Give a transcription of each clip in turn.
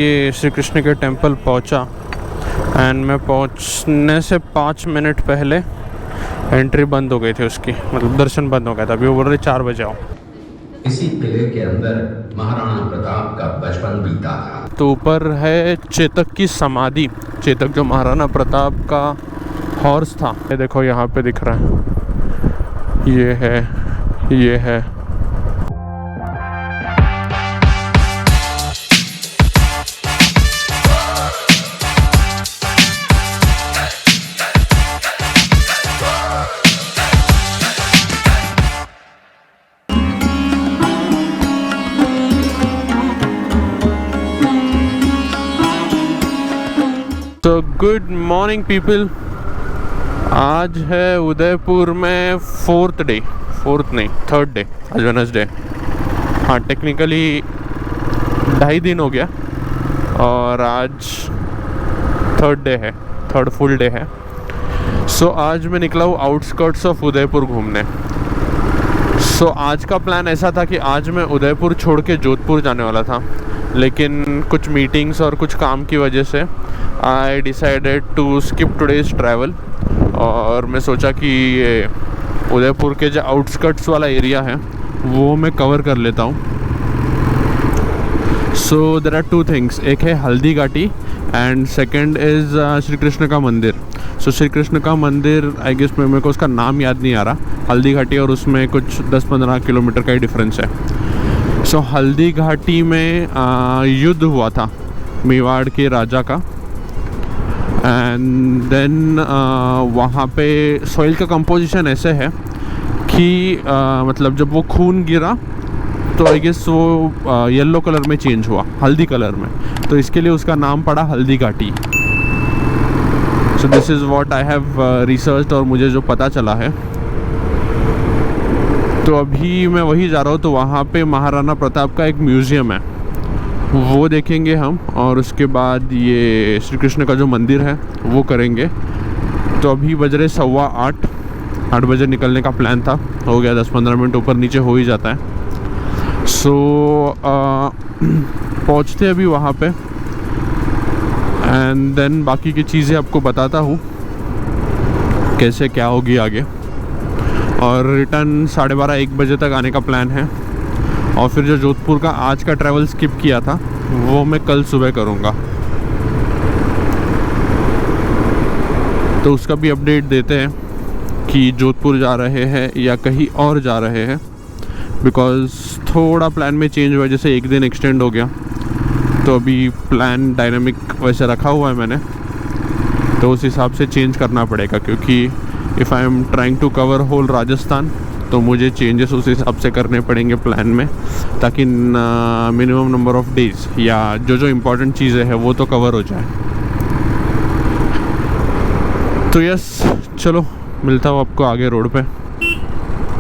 ये श्री कृष्ण के टेंपल पहुंचा एंड मैं पहुंचने से 5 मिनट पहले एंट्री बंद हो गई थी उसकी, मतलब दर्शन बंद हो गया था। अभी वो बोल रहे 4 बजे आओ। इसी किले के अंदर महाराणा प्रताप का बचपन बीता था। तो ऊपर है चेतक की समाधि, चेतक जो महाराणा प्रताप का हॉर्स था। ये देखो यहाँ पे दिख रहा है, ये है। तो गुड मॉर्निंग पीपल, आज है उदयपुर में थर्ड डे, आज वेडनेसडे। हाँ, टेक्निकली 2.5 दिन हो गया और आज थर्ड फुल डे है। सो आज मैं निकला हूँ आउटस्कर्ट्स ऑफ उदयपुर घूमने। सो आज का प्लान ऐसा था कि आज मैं उदयपुर छोड़ के जोधपुर जाने वाला था, लेकिन कुछ मीटिंग्स और कुछ काम की वजह से I decided to skip today's travel. और मैं सोचा कि ये उदयपुर के जो आउटस्कर्ट्स वाला एरिया है वो मैं कवर कर लेता हूँ। सो देयर आर 2 थिंग्स, एक है Haldi Ghati and second is Shri Krishna का मंदिर। सो श्री कृष्ण का मंदिर आई गेस मेरे को उसका नाम याद नहीं आ रहा, हल्दी घाटी और उसमें कुछ 10-15 किलोमीटर का ही डिफरेंस है। सो हल्दी घाटी में युद्ध हुआ था मेवाड़ के राजा का, एंड देन वहाँ पे सॉइल का कंपोजिशन ऐसे है कि मतलब जब वो खून गिरा तो आई गेस वो येलो कलर में चेंज हुआ, हल्दी कलर में, तो इसके लिए उसका नाम पड़ा Haldi Ghati. So this is what I have research और मुझे जो पता चला है। तो अभी मैं वही जा रहा हूँ, तो वहाँ पे महाराणा प्रताप का एक म्यूज़ियम है, वो देखेंगे हम, और उसके बाद ये श्री कृष्ण का जो मंदिर है वो करेंगे। तो अभी बज रहे 8:15 बजे निकलने का प्लान था, हो गया 10-15 मिनट ऊपर नीचे हो ही जाता है। सो पहुँचते अभी वहाँ पे एंड देन बाकी की चीज़ें आपको बताता हूँ कैसे क्या होगी आगे। और रिटर्न 12:30-1 बजे तक आने का प्लान है। और फिर जो जोधपुर का आज का ट्रैवल स्किप किया था वो मैं कल सुबह करूँगा, तो उसका भी अपडेट देते हैं कि जोधपुर जा रहे हैं या कहीं और जा रहे हैं। बिकॉज़ थोड़ा प्लान में चेंज हुआ, जैसे 1 दिन एक्सटेंड हो गया, तो अभी प्लान डायनामिक वैसे रखा हुआ है मैंने, तो उस हिसाब से चेंज करना पड़ेगा। क्योंकि if I am trying to cover whole Rajasthan तो मुझे चेंजेस उस हिसाब से करने पड़ेंगे प्लान में, ताकि मिनिमम नंबर ऑफ डेज़ या जो इम्पोर्टेंट चीज़ें हैं वो तो कवर हो जाए। तो यस, चलो मिलता हूँ आपको आगे रोड पे।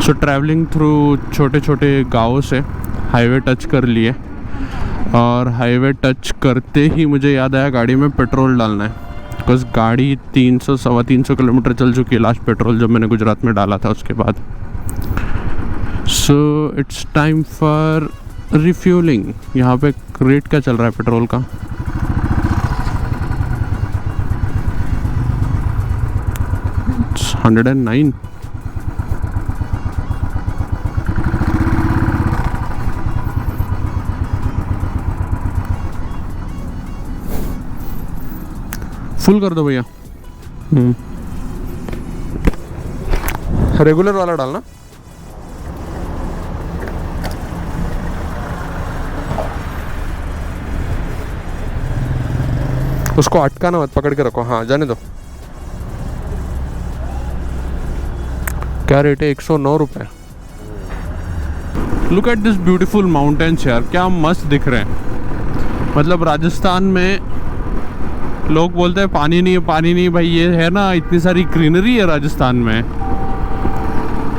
सो ट्रैवलिंग थ्रू छोटे छोटे गाँवों से हाईवे टच कर लिए, और हाईवे टच करते ही मुझे याद आया गाड़ी में पेट्रोल डालना है। बिकॉज गाड़ी 300-325 किलोमीटर चल चुकी है लास्ट पेट्रोल जब मैंने गुजरात में डाला था उसके बाद। So it's time for refuelling. यहाँ पे रेट क्या चल रहा है पेट्रोल का? It's 109। फुल कर दो भैया। रेगुलर वाला डालना। उसको अटकाना मत, पकड़ के रखो। हाँ, जाने दो। क्या रेट है? 109 रुपये। Look at this beautiful mountains यार, क्या मस्त दिख रहे हैं। मतलब राजस्थान में लोग बोलते हैं पानी नहीं है, पानी नहीं। भाई ये है ना, इतनी सारी ग्रीनरी है राजस्थान में,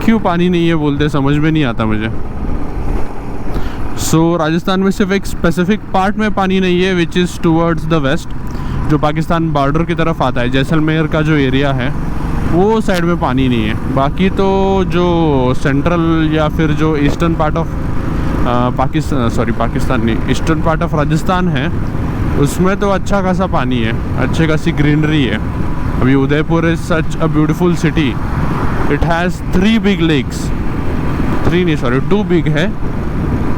क्यों पानी नहीं है बोलते, समझ में नहीं आता मुझे। सो राजस्थान में सिर्फ एक स्पेसिफिक पार्ट में पानी नहीं है, which is towards the west, जो पाकिस्तान बॉर्डर की तरफ आता है। जैसलमेर का जो एरिया है वो साइड में पानी नहीं है। बाकी तो जो सेंट्रल या फिर जो ईस्टर्न पार्ट ऑफ पाकिस्तान नहीं, ईस्टर्न पार्ट ऑफ राजस्थान है उसमें तो अच्छा खासा पानी है, अच्छी खासी ग्रीनरी है। अभी Udaipur is such a beautiful city. It has 3 big lakes, 3 नहीं सॉरी 2 बिग है,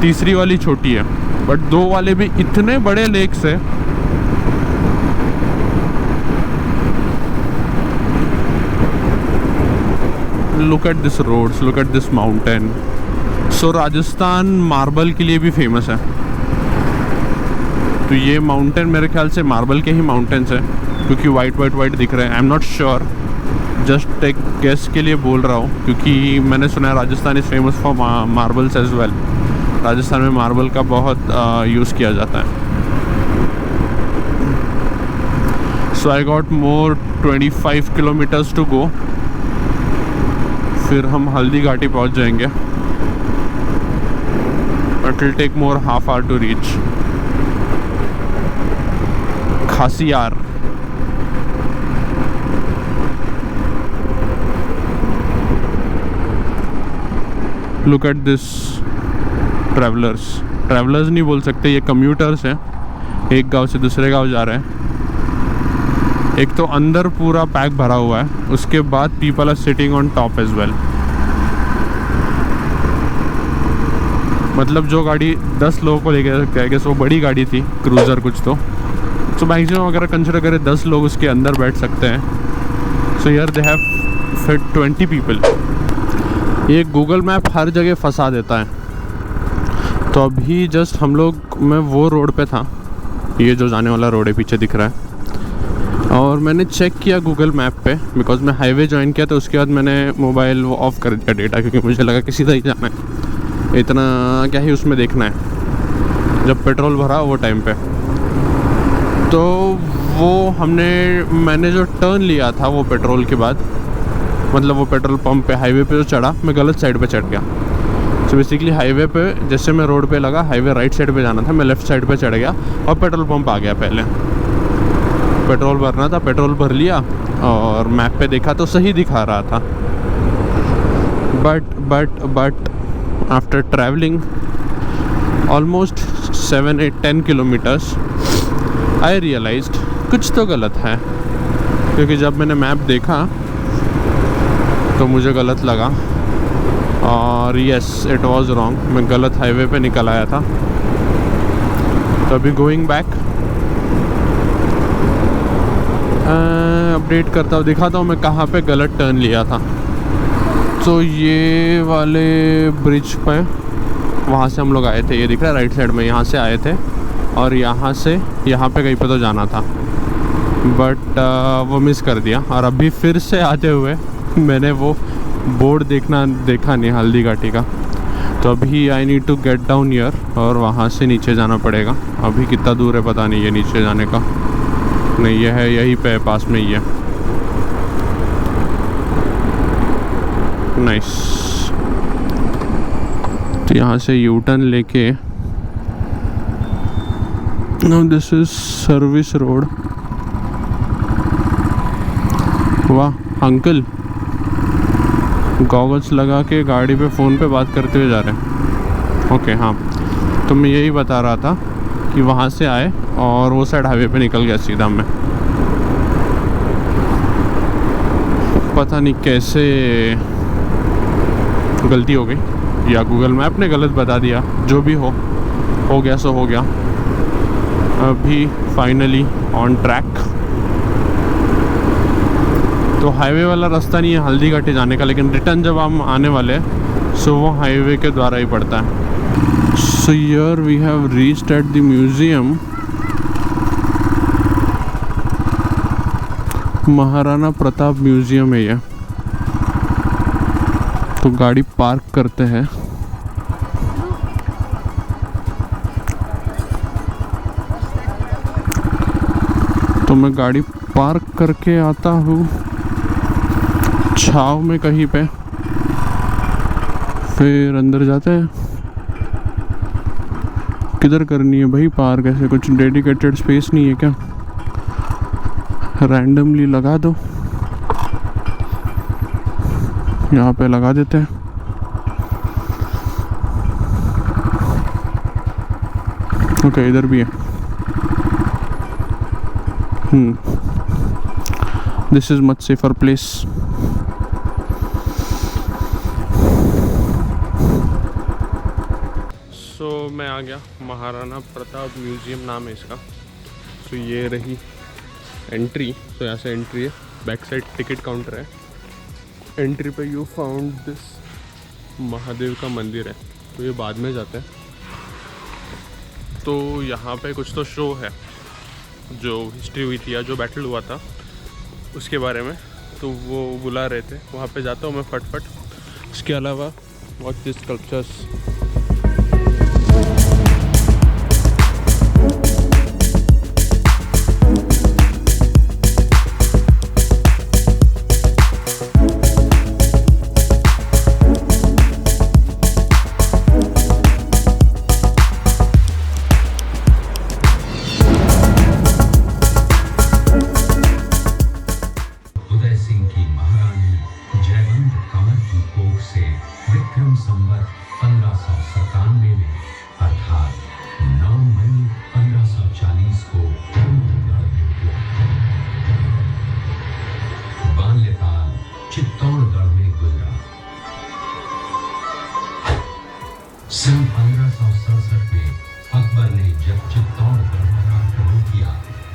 तीसरी वाली छोटी है, बट 2 वाले भी इतने बड़े लेक्स है। Look at this roads, look at this mountain. So Rajasthan marble के लिए भी फेमस है, तो ये माउंटेन मेरे ख्याल से मार्बल के ही माउंटेन्स है, क्योंकि वाइट दिख रहे हैं। I am not sure, just एक गेस के लिए बोल रहा हूँ, क्योंकि मैंने सुना है Rajasthan is famous for marbles as well. Rajasthan में मार्बल का बहुत यूज़ किया जाता है। So I got more 25 kilometres to go, फिर हम हल्दी घाटी पहुँच जाएंगे। It will take more half hour to reach Khasiyar. Look at this travelers नहीं बोल सकते, ये कम्यूटर्स हैं, एक गांव से दूसरे गांव जा रहे हैं। एक तो अंदर पूरा पैक भरा हुआ है, उसके बाद people are sitting on top as well. मतलब जो गाड़ी 10 लोगों को लेके जाएगी, वो बड़ी गाड़ी थी, क्रूज़र कुछ तो मैक्सिमम अगर कंसिडर करें 10 लोग उसके अंदर बैठ सकते हैं। So here they have fit 20 people. ये गूगल मैप हर जगह फंसा देता है। तो अभी जस्ट हम लोग, मैं वो रोड पे था, ये जो जाने वाला रोड है पीछे दिख रहा है, और मैंने चेक किया गूगल मैप पे, बिकॉज मैं हाईवे ज्वाइन किया, तो उसके बाद मैंने मोबाइल वो ऑफ़ कर दिया डेटा, क्योंकि मुझे लगा कि सीधा ही जाना है, इतना क्या ही उसमें देखना है। जब पेट्रोल भरा वो टाइम पे, तो मैंने जो टर्न लिया था वो पेट्रोल के बाद, मतलब वो पेट्रोल पंप पे हाईवे पे जो चढ़ा, मैं गलत साइड पे चढ़ गया। सो बेसिकली हाईवे पे जैसे मैं रोड पे लगा, हाईवे राइट साइड पे जाना था, मैं लेफ़्ट साइड पे चढ़ गया और पेट्रोल पंप आ गया। पहले पेट्रोल भरना था, पेट्रोल भर लिया और मैप पे देखा तो सही दिखा रहा था। But after travelling almost 7, 8, 10 kilometres I realised कुछ तो गलत है, क्योंकि जब मैंने मैप देखा तो मुझे गलत लगा, और यस इट वाज रॉन्ग, मैं गलत हाईवे पे निकल आया था। तो अभी गोइंग बैक अपडेट करता हूँ, दिखाता हूँ मैं कहाँ पे गलत टर्न लिया था। तो ये वाले ब्रिज पे, वहाँ से हम लोग आए थे, ये दिख रहा है राइट साइड में, यहाँ से आए थे और यहाँ से यहाँ पे कहीं पे तो जाना था, बट वो मिस कर दिया। और अभी फिर से आते हुए मैंने वो बोर्ड देखा नहीं हल्दी घाटी का, तो अभी I need to get down here और वहाँ से नीचे जाना पड़ेगा। अभी कितना दूर है पता नहीं, ये नीचे जाने का नहीं, ये है यहीं पे पास में ही है। नाइस। तो यहाँ से यू टर्न लेके, no this is service road. वाह अंकल गॉगल्स लगा के गाड़ी पे फ़ोन पे बात करते हुए जा रहे हैं। ओके हाँ, तो मैं यही बता रहा था कि वहाँ से आए और वो साइड हाईवे पे निकल गया सीधा। मैं पता नहीं कैसे गलती हो गई, या गूगल मैप ने गलत बता दिया, जो भी हो गया सो हो गया। अभी फाइनली ऑन ट्रैक। तो हाईवे वाला रास्ता नहीं है हल्दी घाटी जाने का, लेकिन रिटर्न जब हम आने वाले सो वो हाईवे के द्वारा ही पड़ता है। So here we have reached at the museum. Maharana Pratap museum है ये। तो गाड़ी पार्क करते हैं। तो मैं गाड़ी पार्क करके आता हूँ छाव में कहीं पे, फिर अंदर जाते हैं। किधर करनी है भाई पार्क? ऐसे कुछ डेडिकेटेड स्पेस नहीं है क्या? रैंडमली लगा दो, यहाँ पे लगा देते हैं। ओके इधर भी है। This is much safer place. So मैं आ गया, महाराणा प्रताप म्यूज़ियम नाम है इसका। तो ये रही एंट्री। तो यहाँ से एंट्री है, बैक साइड टिकट काउंटर है। एंट्री पे यू फाउंड दिस महादेव का मंदिर है। तो ये बाद में जाते हैं। तो यहाँ पे कुछ तो शो है, जो हिस्ट्री हुई थी या जो बैटल हुआ था उसके बारे में, तो वो बुला रहे थे। वहाँ पे जाता हूँ मैं फटफट। उसके अलावा वॉच दिस स्कल्पचर्स। सन 1567 में अकबर ने जब चित्तौड़गढ़ पर आक्रमण किया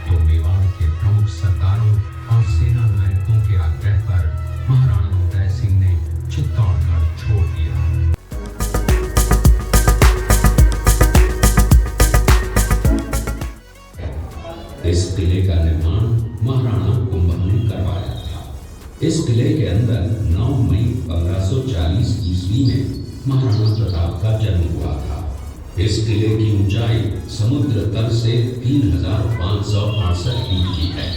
तो मेवाड़ के प्रमुख सरदारों और सेना नायकों के आग्रह पर महाराणा उदय सिंह ने चित्तौड़गढ़ छोड़ दिया। इस किले का निर्माण महाराणा कुंभा ने करवाया था। इस किले के अंदर 9 मई 1540 ईस्वी में महाराणा प्रताप का जन्म हुआ था। इस किले की ऊंचाई समुद्र तल से 3568 फीट की है।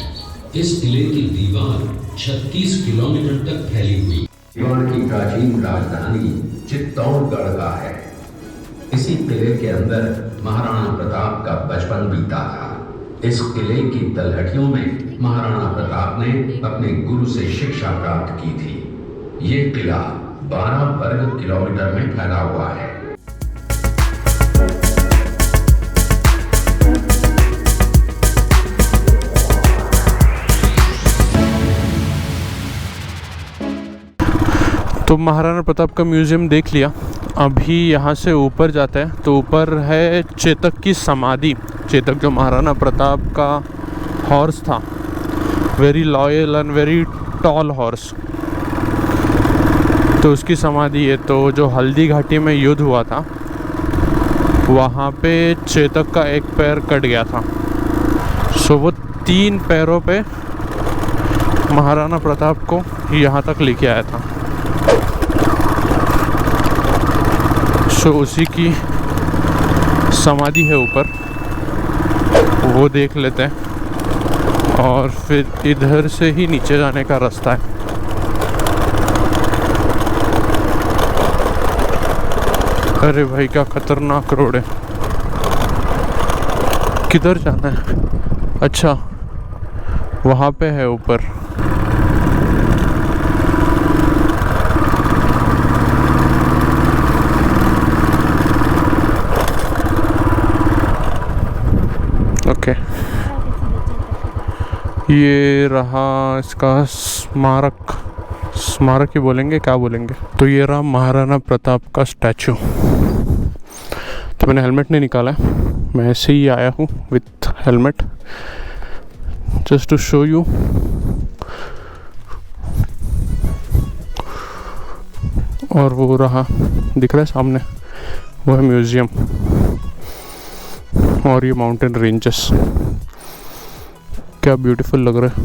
इस किले की दीवार 36 किलोमीटर तक फैली हुई। मेवाड़ की प्राचीन राजधानी चित्तौड़गढ़ का है। इसी किले के अंदर महाराणा प्रताप का बचपन बीता था। इस किले की तलहटियों में महाराणा प्रताप ने अपने गुरु से शिक्षा प्राप्त की थी। ये किला 12 वर्ग किलोमीटर में फैला हुआ है। तो महाराणा प्रताप का म्यूज़ियम देख लिया। अभी यहाँ से ऊपर जाते हैं। तो ऊपर है चेतक की समाधि। चेतक जो महाराणा प्रताप का हॉर्स था, very loyal and very tall horse, तो उसकी समाधि है। तो जो हल्दी घाटी में युद्ध हुआ था वहाँ पे चेतक का एक पैर कट गया था। सो वो 3 पैरों पे महाराणा प्रताप को यहाँ तक लेके आया था। सो उसी की समाधि है ऊपर, वो देख लेते हैं। और फिर इधर से ही नीचे जाने का रास्ता है। अरे भाई क्या खतरनाक रोड है। किधर जाना है? अच्छा वहाँ पे है ऊपर। ओके ये रहा इसका स्मारक। स्मारक ही बोलेंगे, क्या बोलेंगे। तो ये रहा महाराणा प्रताप का स्टैचू। तो मैंने हेलमेट नहीं निकाला है, मैं ऐसे ही आया हूँ with helmet, just to show you. और वो रहा, दिख रहा है सामने, वो है म्यूज़ियम। और ये माउंटेन रेंजेस क्या ब्यूटीफुल लग रहा है।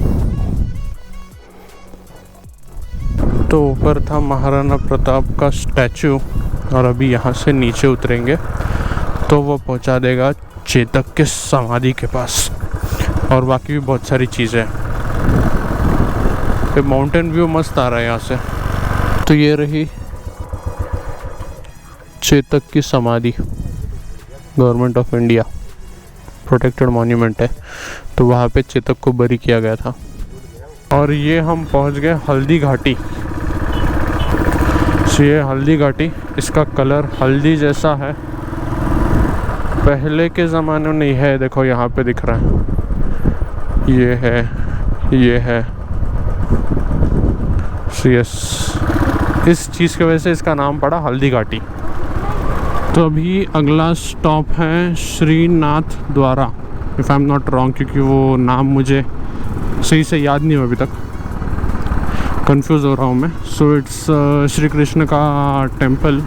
तो ऊपर था महाराणा प्रताप का स्टैचू, और अभी यहाँ से नीचे उतरेंगे तो वो पहुँचा देगा चेतक के समाधि के पास। और बाकी भी बहुत सारी चीज़ें हैं। माउंटेन व्यू मस्त आ रहा है यहाँ से। तो ये रही चेतक की समाधि, government of India protected monument है। तो वहाँ पे चेतक को बरी किया गया था। और ये हम पहुँच गए हल्दी घाटी। ये हल्दी घाटी, इसका कलर हल्दी जैसा है, पहले के ज़माने में नहीं है। देखो यहाँ पे दिख रहा है ये है, ये है। यस, इस चीज़ की वजह से इसका नाम पड़ा हल्दी घाटी। तो अभी अगला स्टॉप है श्रीनाथ द्वारा, if I am not wrong, क्योंकि वो नाम मुझे सही से याद नहीं हुआ अभी तक, कंफ्यूज हो रहा हूँ मैं। सो इट्स श्री कृष्ण का टेम्पल,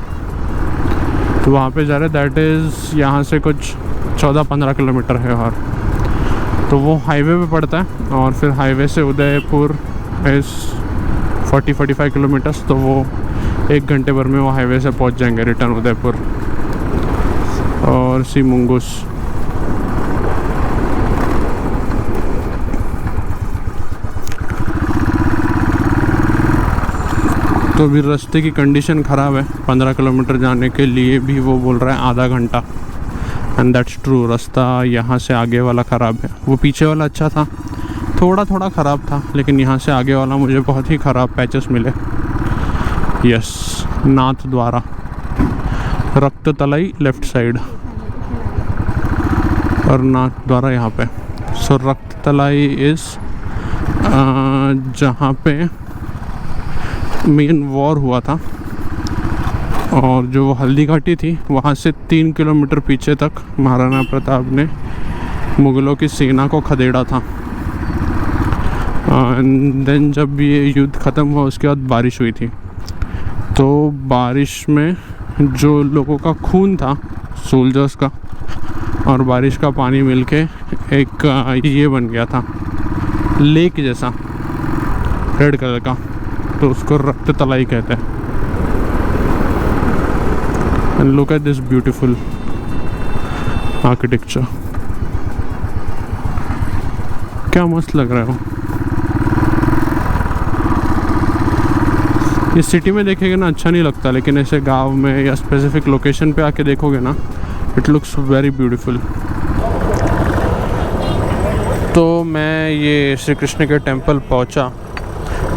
तो वहाँ पे जा रहे। दैट इज़ यहाँ से कुछ 14-15 किलोमीटर है, और तो वो हाईवे पे पड़ता है। और फिर हाईवे से उदयपुर इज़ 40-45 किलोमीटर्स, तो वो 1 घंटे भर में वो हाईवे से पहुँच जाएंगे रिटर्न उदयपुर और सी मुंगूस। तो अभी रास्ते की कंडीशन ख़राब है, 15 किलोमीटर जाने के लिए भी वो बोल रहा है आधा घंटा, एंड दैट्स ट्रू। रास्ता यहाँ से आगे वाला ख़राब है, वो पीछे वाला अच्छा था, थोड़ा थोड़ा ख़राब था, लेकिन यहाँ से आगे वाला मुझे बहुत ही ख़राब पैचेस मिले। यस, नाथ द्वारा, रक्त तलाई लेफ़्ट साइड और नाथ द्वारा यहाँ पे। सो रक्त तलाई इज़ जहाँ पे मेन वॉर हुआ था, और जो वो हल्दी घाटी थी वहाँ से 3 किलोमीटर पीछे तक महाराणा प्रताप ने मुग़लों की सेना को खदेड़ा था। एंड देन जब ये युद्ध ख़त्म हुआ उसके बाद बारिश हुई थी, तो बारिश में जो लोगों का खून था सोल्जर्स का और बारिश का पानी मिलके एक ये बन गया था लेक जैसा रेड कलर का, तो उसको रक्त तलाई कहते हैं। And look at this beautiful architecture, क्या मस्त लग रहा है वो। इस सिटी में देखेंगे ना अच्छा नहीं लगता, लेकिन ऐसे गांव में या स्पेसिफिक लोकेशन पे आके देखोगे ना, इट लुक्स वेरी ब्यूटीफुल। तो मैं ये श्री कृष्ण के टेम्पल पहुंचा,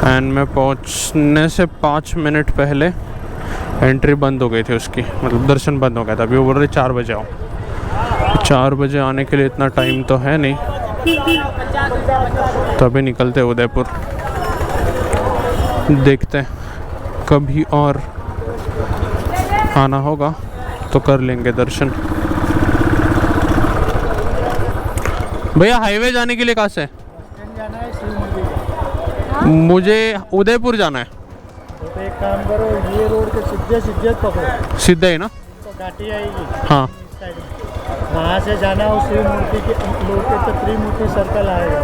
एंड मैं पहुंचने से 5 मिनट पहले एंट्री बंद हो गई थी उसकी, मतलब दर्शन बंद हो गया था। अभी वो बोल रहे 4 बजे आओ। 4 बजे आने के लिए इतना टाइम तो है नहीं, तो अभी निकलते उदयपुर, देखते हैं कभी और आना होगा तो कर लेंगे दर्शन। भैया हाईवे जाने के लिए कहाँ से? मुझे उदयपुर जाना है। तो एक काम करो, ये रोड के सीधे पकड़ो, सीधा ही ना, तो घाटी आएगी। हाँ, वहाँ से जाना उस शिव मूर्ति के रोड के, तो त्रिमूर्ति सर्कल आएगा,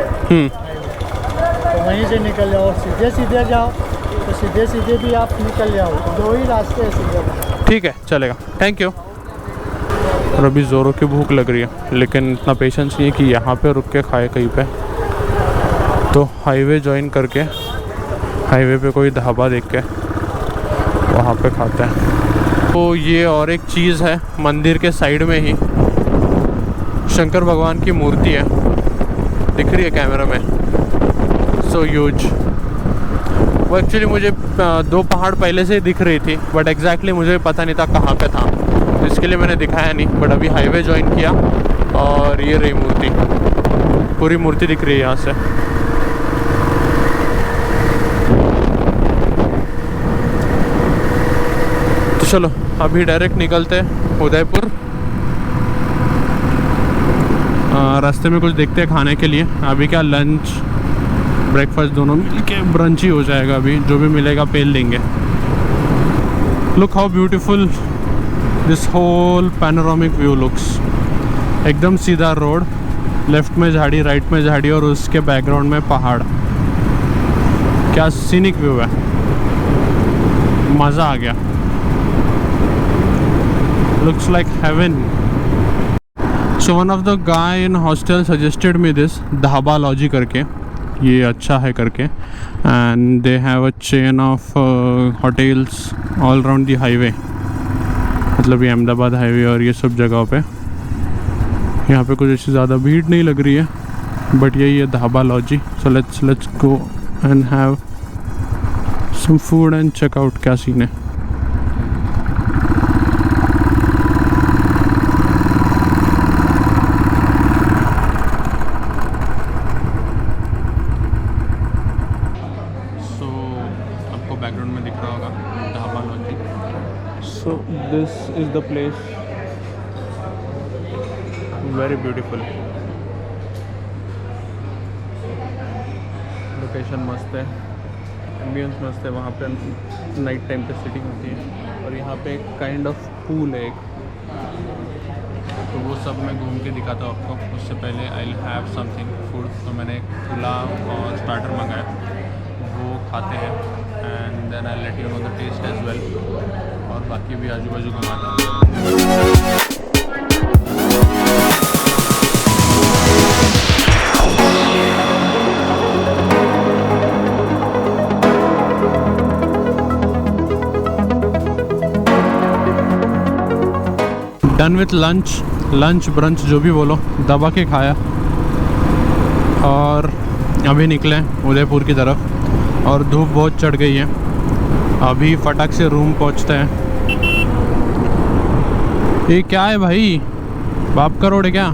तो वहीं से निकल जाओ और सीधे जाओ, तो सीधे भी आप निकल जाओ, 2 ही रास्ते हैं सीधे। ठीक है, चलेगा, थैंक यू। और अभी ज़ोरों की भूख लग रही है, लेकिन इतना पेशेंस नहीं है कि यहाँ पे रुक के खाए कहीं पे, तो हाईवे ज्वाइन करके हाईवे पे कोई ढाबा देख के वहाँ पे खाते हैं। तो ये और एक चीज़ है, मंदिर के साइड में ही शंकर भगवान की मूर्ति है, दिख रही है कैमरा में, सो ह्यूज। वो एक्चुअली मुझे 2 पहाड़ पहले से ही दिख रही थी, बट एग्जैक्टली मुझे पता नहीं था कहाँ पे था, इसके लिए मैंने दिखाया नहीं। बट अभी हाईवे ज्वाइन किया और ये रही मूर्ति, पूरी मूर्ति दिख रही है यहाँ से। तो चलो अभी डायरेक्ट निकलते उदयपुर। रास्ते में कुछ देखते हैं खाने के लिए। अभी क्या लंच ब्रेकफास्ट दोनों मिल के ब्रंच ही हो जाएगा, अभी जो भी मिलेगा पेल लेंगे। Look how beautiful this whole panoramic view looks. एकदम सीधा रोड, लेफ्ट में झाड़ी, राइट में झाड़ी, और उसके बैकग्राउंड में पहाड़। क्या सीनिक व्यू है, मज़ा आ गया। Looks like heaven. So one of the guy in hostel suggested me this dhaba logy करके, ये अच्छा है करके, and they have a chain of hotels all around the highway, मतलब ये अहमदाबाद हाईवे और ये सब जगहों पे। यहाँ पे कुछ ऐसी ज़्यादा भीड़ नहीं लग रही है, बट यही है ढाबा लॉजी। So let's go and have some food and check out क्या सीन है। So this is the place. Very beautiful. Location मस्त है, एम्बियंस मस्त है। वहाँ पे नाइट टाइम पे सिटिंग होती है और यहाँ पे एक काइंड ऑफ पूल है एक, तो वो सब मैं घूम के दिखाता हूँ आपको। उससे पहले I will have something food. तो मैंने एक पुलाव और स्टार्टर मंगाया, वो खाते हैं and then I let you know the taste as well. और बाकी भी आजू बाजू घुमाता हूँ। डन विथ लंच ब्रंच जो भी बोलो, दबा के खाया और अभी निकले उदयपुर की तरफ। और धूप बहुत चढ़ गई है, अभी फटाक से रूम पहुंचते हैं। ये क्या है भाई, बाप का रोड है क्या?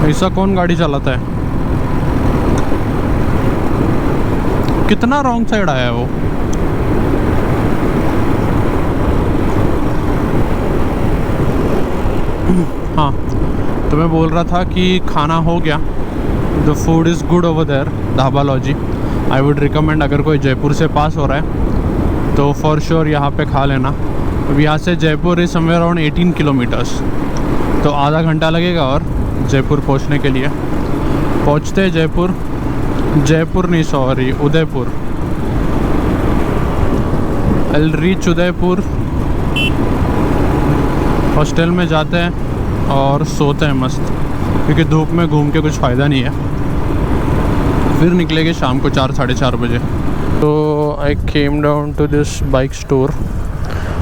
ऐसा कौन गाड़ी चलाता है? कितना रॉन्ग साइड आया है वो। हाँ, तो मैं बोल रहा था कि खाना हो गया। The food is good over there, Dhabalogy. I would recommend, अगर कोई जयपुर से पास हो रहा है तो फॉर श्योर यहाँ पे खा लेना। अब यहाँ से Jaipur is somewhere around 18 kilometres, तो आधा घंटा लगेगा और जयपुर पहुँचने के लिए। पहुँचते जयपुर नहीं sorry Udaipur. I will reach Udaipur, hostel में जाते हैं और सोते हैं मस्त, क्योंकि धूप में घूम के कुछ फ़ायदा नहीं है। फिर निकलेंगे शाम को 4 साढ़े 4 बजे। तो I came down to this bike store.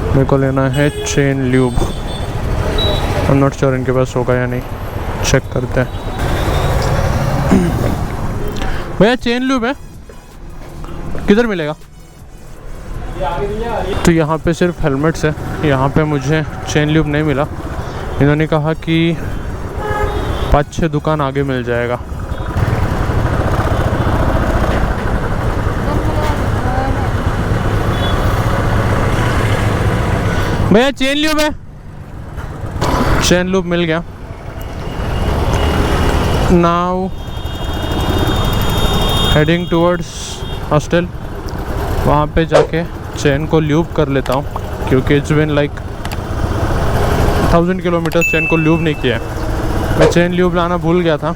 मेरे को लेना है chain lube. I am not sure इनके पास होगा या नहीं, चेक करते हैं। भैया चेन ल्यूब है, किधर मिलेगा? तो यहाँ पे सिर्फ हेलमेट्स है, यहाँ पे मुझे चेन ल्यूब नहीं मिला। इन्होंने कहा कि 5-6 दुकान आगे मिल जाएगा। भैया चेन ल्यूब है? चेन ल्यूब मिल गया। Now heading towards hostel. वहाँ पे जाके चेन को ल्यूब कर लेता हूँ, क्योंकि it's been like 1000 kilometre chain को ल्यूब नहीं किया है। मैं चेन ल्यूब लाना भूल गया था।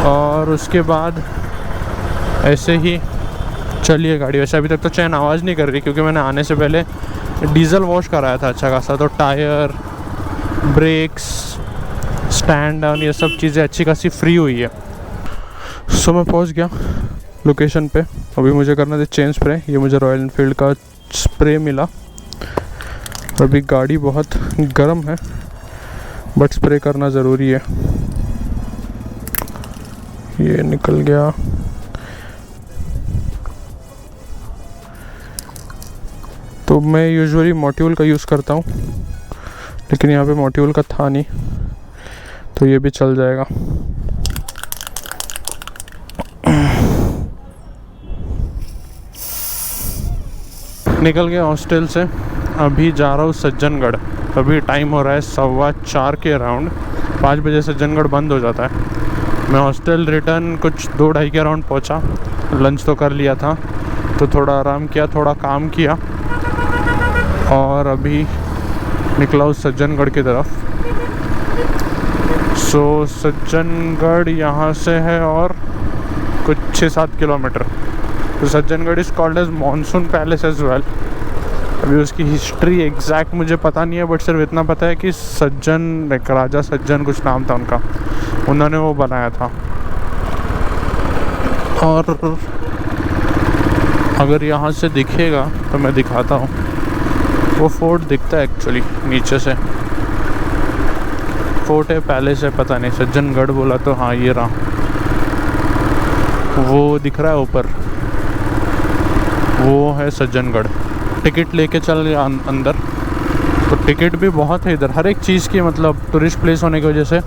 और उसके बाद ऐसे ही चलिए गाड़ी। वैसे अभी तक तो चेन आवाज़ नहीं कर रही, क्योंकि मैंने आने से पहले डीज़ल वॉश कराया था अच्छा खासा। तो टायर, ब्रेक्स, स्टैंड और ये सब चीज़ें अच्छी खासी फ्री हुई है। सो मैं पहुँच गया लोकेशन पे। अभी मुझे करना था चेन स्प्रे। ये मुझे रॉयल एनफील्ड का स्प्रे मिला। अभी गाड़ी बहुत गर्म है, बट स्प्रे करना ज़रूरी है। ये निकल गया। तो मैं यूजुअली मॉड्यूल का यूज़ करता हूँ, लेकिन यहाँ पे मॉड्यूल का था नहीं, तो ये भी चल जाएगा। निकल गया हॉस्टल से, अभी जा रहा हूँ सज्जनगढ़। अभी टाइम हो रहा है 4:15 के अराउंड। 5 बजे सज्जनगढ़ बंद हो जाता है। मैं हॉस्टल रिटर्न कुछ 2-2:30 के अराउंड पहुँचा। लंच तो कर लिया था, तो थोड़ा आराम किया, थोड़ा काम किया और अभी निकला हूँ सज्जनगढ़ की तरफ। सो सज्जनगढ़ यहाँ से है और कुछ 6-7 किलोमीटर। तो Sajjangarh is called as monsoon palace as well. अभी उसकी हिस्ट्री एग्जैक्ट मुझे पता नहीं है, बट सिर्फ इतना पता है कि सज्जन, एक राजा सज्जन कुछ नाम था उनका, उन्होंने वो बनाया था। और अगर यहाँ से दिखेगा तो मैं दिखाता हूँ। वो फोर्ट दिखता है एक्चुअली नीचे से। फोर्ट है, पैलेस है, पता नहीं। सज्जनगढ़ बोला तो हाँ ये रहा, वो दिख रहा है ऊपर, वो है सज्जनगढ़। टिकट लेके चल गया अंदर। तो टिकट भी बहुत है इधर, हर एक चीज़ की, मतलब टूरिस्ट प्लेस होने की वजह से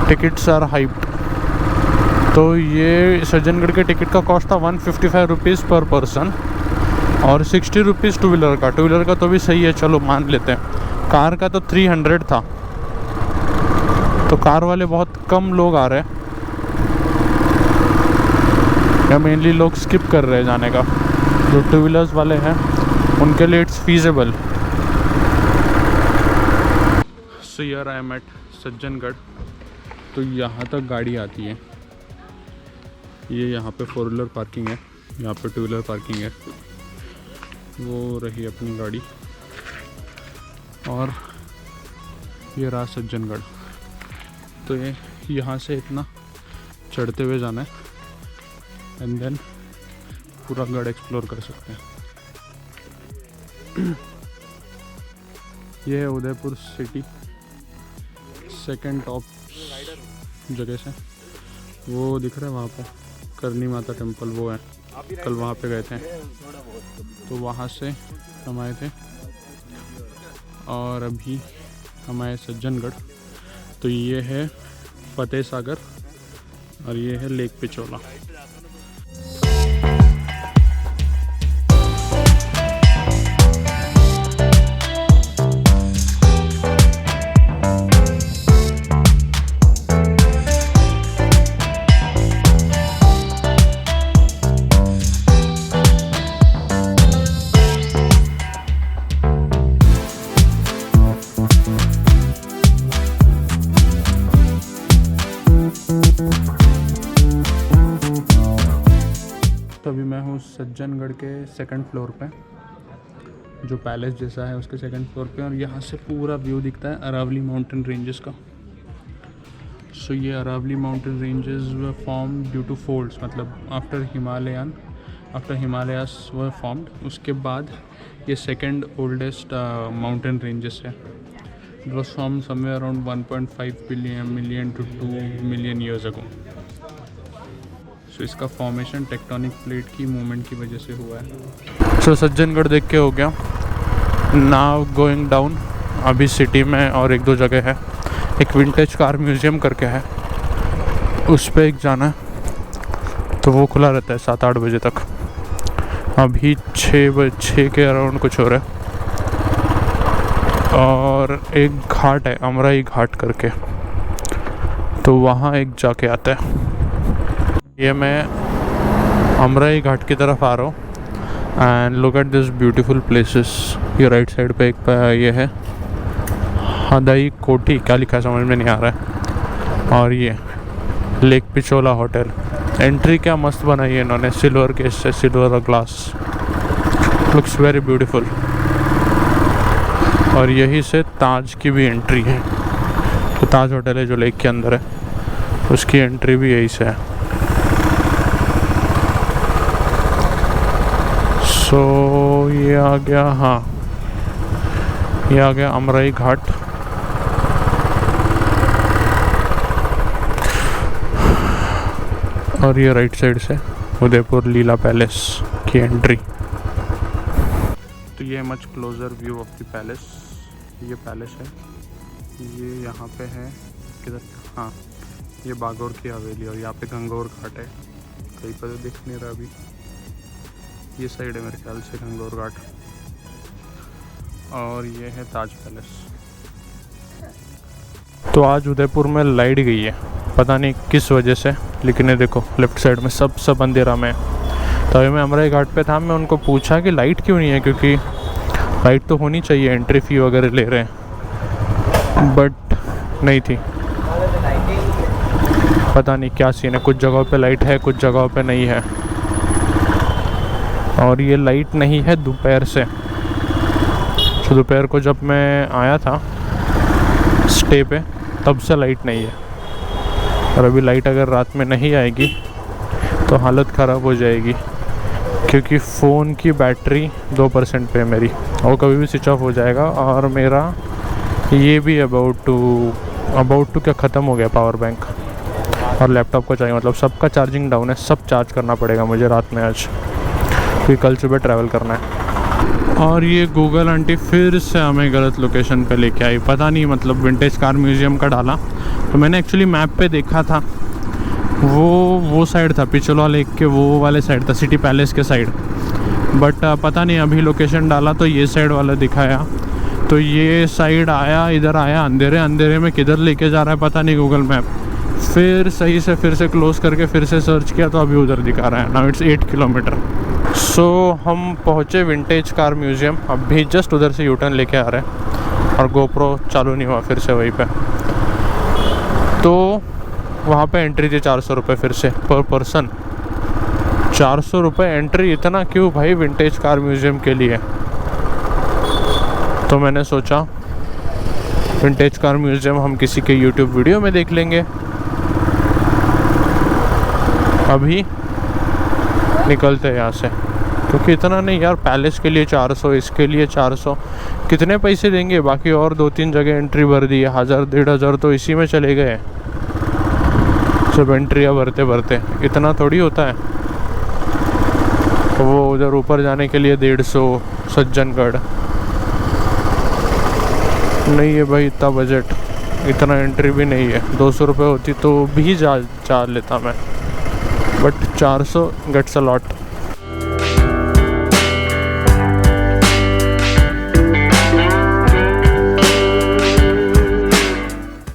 टिकट्स आर हाइप्ड। तो ये सज्जनगढ़ के टिकट का कॉस्ट था 155 रुपीज़ पर पर्सन। और 60 रुपीज़ टू व्हीलर का। टू व्हीलर का तो भी सही है, चलो मान लेते हैं। कार का तो 300 था, तो कार वाले बहुत कम लोग आ रहे हैं, या मेनली लोग स्किप कर रहे हैं जाने का। जो टू व्हीलर्स वाले हैं उनके लिए it's feasible. So here I am at Sajjangarh. तो यहाँ तक गाड़ी आती है, ये यहाँ पे 4 व्हीलर पार्किंग है, यहाँ पे 2 व्हीलर पार्किंग है। वो रही अपनी गाड़ी, और ये रहा सज्जनगढ़। तो ये यहाँ से इतना चढ़ते हुए जाना है, एंड देन पूरा गढ़ एक्सप्लोर कर सकते हैं। ये है उदयपुर सिटी, सेकेंड टॉप जगह से। वो दिख रहा है वहाँ पे करनी माता टेम्पल, वो है, कल वहाँ पे गए थे, तो वहाँ से हम आए थे। और अभी हम आए सज्जनगढ़। तो ये है फतेह सागर और ये है लेक पिचोला। तो अभी मैं हूँ सज्जनगढ़ के 2nd फ्लोर पे, जो पैलेस जैसा है उसके 2nd फ्लोर पे, और यहाँ से पूरा व्यू दिखता है अरावली माउंटेन रेंजेस का। सो ये Aravalli mountain ranges were form due to folds, मतलब आफ्टर हिमालयास वर फॉर्म्ड। उसके बाद ये 2nd ओल्डेस्ट माउंटेन रेंजेस है। It was form somewhere around 1.5 million to 2 million years ago. So इसका फॉर्मेशन टेक्टोनिक प्लेट की movement की वजह से हुआ है। सो सज्जनगढ़ देख के हो गया, नाउ गोइंग डाउन। अभी सिटी में और 1-2 जगह है, एक विंटेज कार म्यूज़ियम करके है, उस पर एक जाना है। तो वो खुला रहता है 7-8 बजे तक। अभी 6 के अराउंड कुछ हो रहा है। और एक घाट है अमराई घाट करके, तो वहाँ एक जाके आता है। ये मैं अमराई घाट की तरफ आ रहा हूँ, and look at this beautiful places. ये राइट साइड पे एक ये है हदाई कोठी, क्या लिखा है समझ में नहीं आ रहा है। और ये लेक पिचोला होटल। एंट्री क्या मस्त बनाई है इन्होंने, सिल्वर के से silver glass, looks very beautiful. और यही से ताज की भी एंट्री है। तो ताज होटल है जो लेक के अंदर है, उसकी एंट्री भी यही से है। सो ये आ गया, हाँ ये आ गया अमराई घाट। और ये राइट साइड से उदयपुर लीला पैलेस की एंट्री। तो ये much closer view of the palace. ये पैलेस है, ये यहाँ पे है किधर, हाँ ये बागौर की हवेली, और यहाँ पे गंगौर घाट है, कहीं पर दिख नहीं रहा अभी। ये साइड है मेरे ख्याल से गंगौर घाट। और ये है ताज पैलेस। तो आज उदयपुर में लाइट गई है, पता नहीं किस वजह से, लेकिन ये देखो लेफ्ट साइड में सब अंधेरा में है। तो अभी मैं अमराई घाट पे था, मैं उनको पूछा कि लाइट क्यों नहीं है, क्योंकि लाइट तो होनी चाहिए, एंट्री फ़ी वगैरह ले रहे हैं, बट नहीं थी। पता नहीं क्या सीन है, कुछ जगहों पे लाइट है, कुछ जगहों पे नहीं है। और ये लाइट नहीं है दोपहर से। तो दोपहर को जब मैं आया था स्टे पे, तब से लाइट नहीं है। और अभी लाइट अगर रात में नहीं आएगी तो हालत ख़राब हो जाएगी, क्योंकि फ़ोन की बैटरी 2% पे है मेरी, और कभी भी स्विच ऑफ हो जाएगा। और मेरा ये भी अबाउट टू क्या ख़त्म हो गया पावर बैंक, और लैपटॉप को चाहिए, मतलब सबका चार्जिंग डाउन है, सब चार्ज करना पड़ेगा मुझे रात में आज, क्योंकि कल सुबह ट्रैवल करना है। और ये गूगल आंटी फिर से हमें गलत लोकेशन पे लेके आई, पता नहीं, मतलब विंटेज कार म्यूज़ियम का डाला, तो मैंने एक्चुअली मैप पे देखा था, वो साइड था, पिछोला लेक के वो वाले साइड था, सिटी पैलेस के साइड। बट पता नहीं, अभी लोकेशन डाला तो ये साइड वाला दिखाया, तो ये साइड आया, इधर आया, अंधेरे अंधेरे में किधर लेके जा रहा है पता नहीं गूगल मैप। फिर सही से फिर से क्लोज करके फिर से सर्च किया तो अभी उधर दिखा रहा है। Now it's 8 kilometre. सो हम पहुँचे विंटेज कार म्यूज़ियम। अभी जस्ट उधर से यूटर्न लेके आ रहे हैं और गोप्रो चालू नहीं हुआ फिर से वहीं पे। तो वहाँ पे एंट्री थी 400 रुपये फिर से पर पर्सन। 400 रुपये एंट्री, इतना क्यों भाई विंटेज कार म्यूज़ियम के लिए? तो मैंने सोचा विंटेज कार म्यूज़ियम हम किसी के यूट्यूब वीडियो में देख लेंगे। अभी निकलते हैं यहाँ से, क्योंकि इतना नहीं यार, पैलेस के लिए 400, इसके लिए 400, कितने पैसे देंगे? बाकी और 2-3 जगह एंट्री भर दी है, 1000-1500 तो इसी में चले गए सब एंट्रियाँ भरते भरते। इतना थोड़ी होता है। तो वो उधर ऊपर जाने के लिए 150 सज्जनगढ़ नहीं है भाई, इतना बजट, इतना एंट्री भी नहीं है। 200 रुपये होती तो भी जा लेता मैं, बट 400 गेट्स अ लॉट।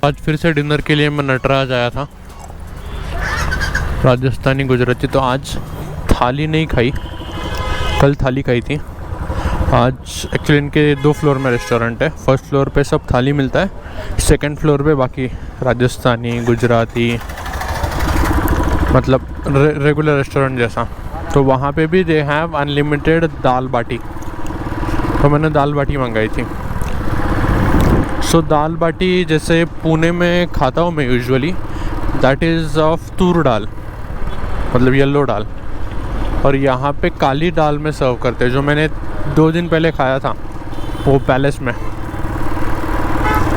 आज फिर से डिनर के लिए मैं नटराज आया था, राजस्थानी गुजराती। तो आज थाली नहीं खाई, कल थाली खाई थी। आज एक्चुअली इनके 2 फ्लोर में रेस्टोरेंट है। फर्स्ट फ्लोर पे सब थाली मिलता है, सेकंड फ्लोर पे बाकी राजस्थानी गुजराती, मतलब रेगुलर रेस्टोरेंट जैसा। तो वहाँ पे भी दे हैव अनलिमिटेड दाल बाटी। तो मैंने दाल बाटी मंगाई थी। सो दाल बाटी जैसे पुणे में खाता हूँ मैं यूजुअली, दैट इज़ ऑफ तूर दाल, मतलब येलो दाल। और यहाँ पे काली दाल में सर्व करते हैं, जो मैंने 2 दिन पहले खाया था वो पैलेस में,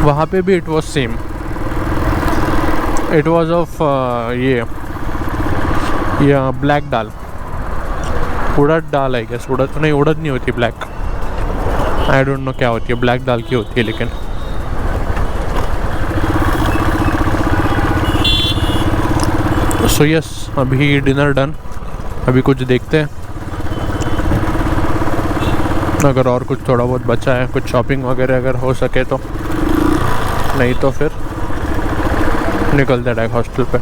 वहाँ पे भी it was same. It was of ये black dal, urad dal I guess. उड़द नहीं, उड़द नहीं होती, ब्लैक, आई डोंट नो क्या होती है, ब्लैक दाल की होती है। लेकिन सो यस, अभी डिनर डन। अभी कुछ देखते हैं, अगर और कुछ थोड़ा बहुत बचा है, कुछ शॉपिंग वगैरह अगर हो सके तो, नहीं तो फिर निकलते डायरेक्ट हॉस्टल पे।